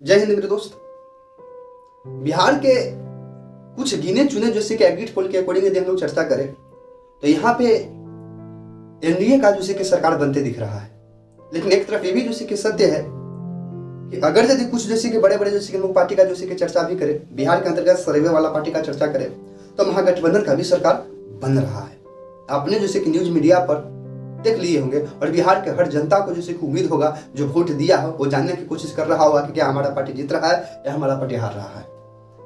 जय हिंद मेरे दोस्त। बिहार के कुछ गिने चुने जैसे कि एग्जिट पोल के अकॉर्डिंग यदि हम लोग चर्चा करें तो यहाँ पे एनडीए का जैसे कि सरकार बनते दिख रहा है। लेकिन एक तरफ ये भी जैसे कि सत्य है कि अगर यदि कुछ जैसे कि बड़े बड़े जैसे कि लोग पार्टी का जैसे कि चर्चा भी करें, बिहार के अंतर्गत सर्वे वाला पार्टी का चर्चा करें तो महागठबंधन का भी सरकार बन रहा है। आपने जैसे कि न्यूज मीडिया पर देख लिए होंगे और बिहार के हर जनता को जैसे कि उम्मीद होगा, जो वोट दिया हो वो जानने की कोशिश कर रहा होगा कि क्या हमारा पार्टी जीत रहा है या हमारा पार्टी हार रहा है।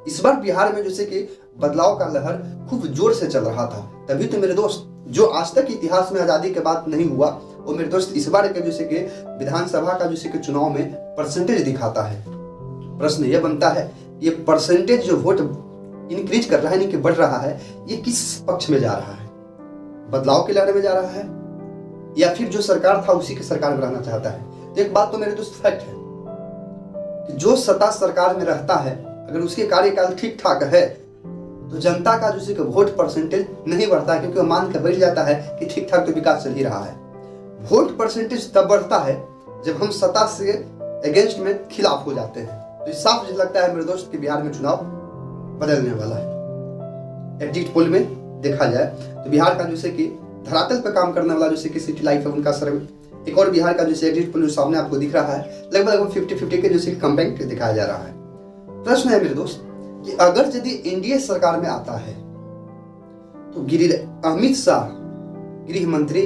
इस बार बिहार में जैसे कि बदलाव का लहर खूब जोर से चल रहा था। तभी तो मेरे दोस्त, जो आज तक इतिहास में आजादी के बाद नहीं हुआ वो मेरे दोस्त इस बार के जैसे कि विधानसभा का जैसे कि चुनाव में परसेंटेज दिखाता है। प्रश्न ये बनता है, ये परसेंटेज जो वोट इंक्रीज कर रहा है, यानी कि बढ़ रहा है, ये किस पक्ष में जा रहा है? बदलाव के लहर में जा रहा है या फिर जो सरकार था उसी की सरकार में रहना चाहता है? तो एक बात तो मेरे दोस्त फैक्ट है कि जो सत्ता सरकार में रहता है अगर उसके कार्यकाल ठीक ठाक है तो जनता का जैसे कि वोट परसेंटेज नहीं बढ़ता है, क्योंकि वो मान के बैठ जाता है कि ठीक ठाक तो विकास चल ही रहा है। वोट परसेंटेज तब बढ़ता है जब हम सत्ता से अगेंस्ट में खिलाफ हो जाते हैं। तो साफ लगता है मेरे दोस्त कि बिहार में चुनाव बदलने वाला है। एग्जिट पोल में देखा जाए तो बिहार का जैसे कि धरातल पर काम करने वाला जैसे कि सिटी लाइफ है उनका सर्वे, एक और बिहार का जैसे एग्जिट पोल सामने आपको दिख रहा है, लगभग 50-50 के जैसे कंपेक्ट दिखाया जा रहा है। प्रश्न है मेरे दोस्त कि अगर यदि एनडीए सरकार में आता है तो अमित शाह, गृह मंत्री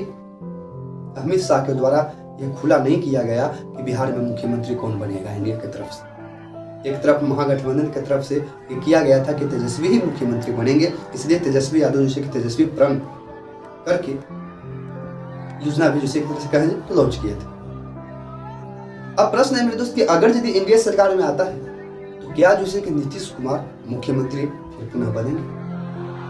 अमित शाह के द्वारा यह खुला नहीं किया गया कि बिहार में मुख्यमंत्री कौन बनेगा एनडीए की तरफ से। एक तरफ महागठबंधन की तरफ से ये किया गया था कि तेजस्वी ही मुख्यमंत्री बनेंगे, इसलिए तेजस्वी यादव जैसे कि तेजस्वी प्रण करके योजना भी जैसे कहें तो लॉन्च किए थे। अब प्रश्न है मेरे दोस्त कि अगर यदि एनडीए सरकार में आता है तो क्या जैसे कि नीतीश कुमार मुख्यमंत्री फिर पुनः बनेंगे?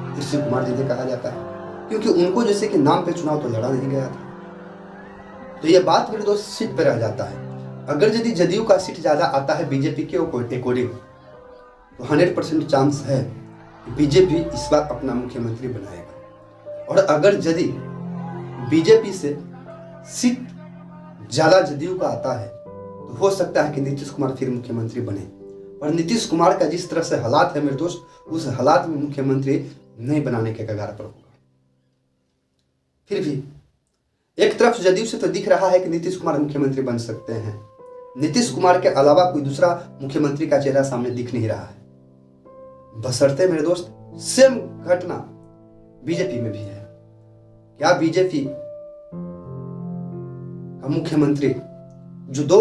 नीतीश कुमार जिन्हें कहा जाता है, क्योंकि उनको जैसे कि नाम पे चुनाव तो लड़ा नहीं गया था। तो यह बात मेरे दोस्त सीट पे रह जाता है। अगर यदि जदयू का सीट ज्यादा आता है बीजेपी के अकॉर्डिंग तो 100% चांस है कि बीजेपी इस बार अपना मुख्यमंत्री बनाएगा। और अगर यदि बीजेपी से सीट ज्यादा जदयू का आता है तो हो सकता है कि नीतीश कुमार फिर मुख्यमंत्री बने। और नीतीश कुमार का जिस तरह से हालात है मेरे दोस्त, उस हालात में मुख्यमंत्री नहीं बनाने के कगार पर होगा। फिर भी एक तरफ जदयू से तो दिख रहा है कि नीतीश कुमार मुख्यमंत्री बन सकते हैं। नीतीश कुमार के अलावा कोई दूसरा मुख्यमंत्री का चेहरा सामने दिख नहीं रहा है। बशर्ते मेरे दोस्त सेम घटना बीजेपी में भी है। क्या बीजेपी का मुख्यमंत्री जो दो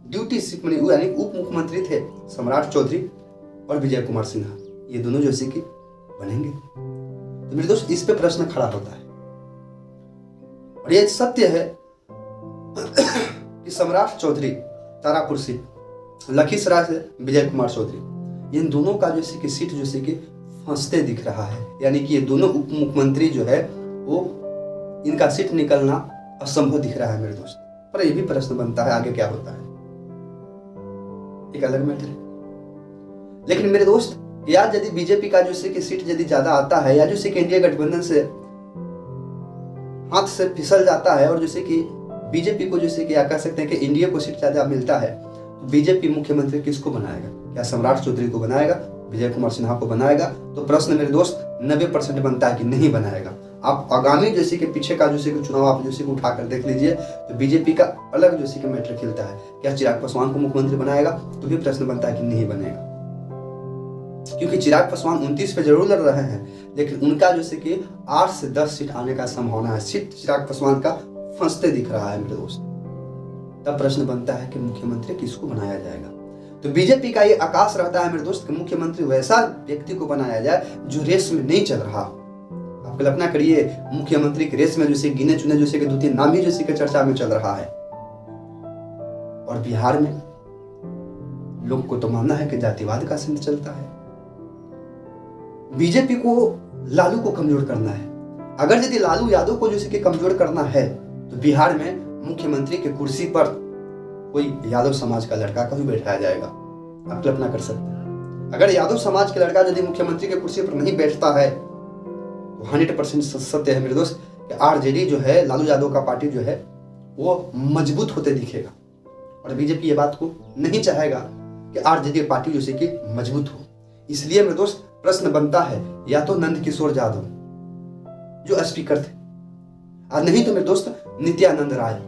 ड्यूटी यानी उप मुख्यमंत्री थे, सम्राट चौधरी और विजय कुमार सिन्हा, ये दोनों जैसे कि बनेंगे? तो मेरे दोस्त इस पे प्रश्न खड़ा होता है। और ये सत्य है कि सम्राट चौधरी तारापुर सीट, लखीसराय से विजय कुमार चौधरी, इन दोनों का जैसे कि सीट जैसे कि फंसते दिख रहा है। यानी कि ये दोनों उप मुख्यमंत्री जो है वो इनका सीट निकलना असंभव दिख रहा है मेरे दोस्त। पर यह भी प्रश्न बनता है आगे क्या होता है, एक अलग मैटर है। लेकिन मेरे दोस्त या यदि बीजेपी का जैसे कि सीट यदि ज्यादा आता है या जैसे कि एनडीए गठबंधन से हाथ से फिसल जाता है और जैसे कि बीजेपी को जैसे कि कह सकते हैं कि एनडीए को सीट ज्यादा मिलता है तो बीजेपी मुख्यमंत्री किसको बनाएगा? क्या सम्राट चौधरी को बनाएगा, विजय कुमार सिन्हा को बनाएगा? तो प्रश्न मेरे दोस्त 90% बनता है कि नहीं बनाएगा। आप आगामी जैसे कि पीछे का जैसे कि चुनाव आप जैसे कि उठाकर देख लीजिए तो बीजेपी का अलग जैसे कि मैटर खिलता है। क्या चिराग पासवान को मुख्यमंत्री बनाएगा? तो भी प्रश्न बनता है कि नहीं बनेगा, क्योंकि चिराग पासवान 29 पे जरूर लड़ रहे हैं लेकिन उनका जैसे कि 8 से 10 सीट आने का संभावना है। सीट चिराग पासवान का फंसते दिख रहा है मेरे दोस्त। तब प्रश्न बनता है कि मुख्यमंत्री किसको बनाया जाएगा? तो बीजेपी का ये आकाश रहता है मेरे दोस्त कि मुख्यमंत्री वैसा व्यक्ति को बनाया जाए जो रेस में नहीं चल रहा। आप कल्पना करिए, मुख्यमंत्री की रेस में जैसे गिने चुने जैसे कि 2-3 नाम ही जैसे कि चर्चा में चल रहा है और बिहार में लोग को तो मानना है कि जातिवाद का सिंध चलता है। बीजेपी को लालू को कमजोर करना है। अगर यदि लालू यादव को जैसे कि कमजोर करना है तो बिहार में मुख्यमंत्री की कुर्सी पर कोई यादव समाज का लड़का कभी बैठाया जाएगा। आप कल्पना कर सकते हैं, अगर यादव समाज के लड़का यदि मुख्यमंत्री की कुर्सी पर नहीं बैठता है तो 100% सत्य है मेरे दोस्त कि आरजेडी जो है, लालू यादव का पार्टी जो है वो मजबूत होते दिखेगा। और बीजेपी ये बात को नहीं चाहेगा कि आरजेडी पार्टी जो कि मजबूत हो। इसलिए मेरे दोस्त प्रश्न बनता है, या तो नंद किशोर यादव जो स्पीकर थे, और नहीं तो मेरे दोस्त नित्यानंद राय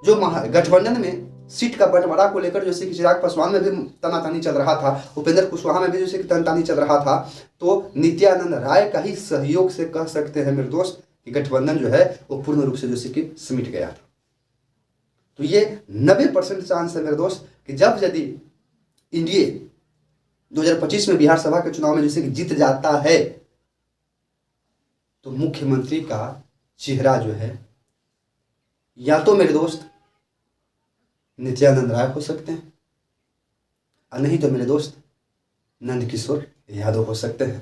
जो गठबंधन में सीट का बंटवारा को लेकर जैसे कि चिराग पासवान में भी तनातनी चल रहा था, उपेंद्र कुशवाहा में भी जैसे कि तनातनी चल रहा था, तो नित्यानंद राय का ही सहयोग से कह सकते हैं मेरे दोस्त कि गठबंधन जो है वो पूर्ण रूप से जैसे कि सिमट गया था। तो ये 90% चांस है मेरे दोस्त कि जब यदि एनडीए 2025 में बिहार सभा के चुनाव में जैसे कि जीत जाता है, तो मुख्यमंत्री का चेहरा जो है या तो मेरे दोस्त नित्यानंद राय हो सकते हैं, और नहीं तो मेरे दोस्त नंद किशोर यादव हो सकते हैं।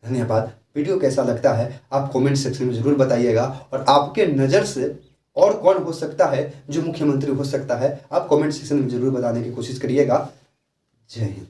धन्यवाद। वीडियो कैसा लगता है आप कमेंट सेक्शन में जरूर बताइएगा, और आपके नज़र से और कौन हो सकता है जो मुख्यमंत्री हो सकता है, आप कमेंट सेक्शन में जरूर बताने की कोशिश करिएगा। जय हिंद।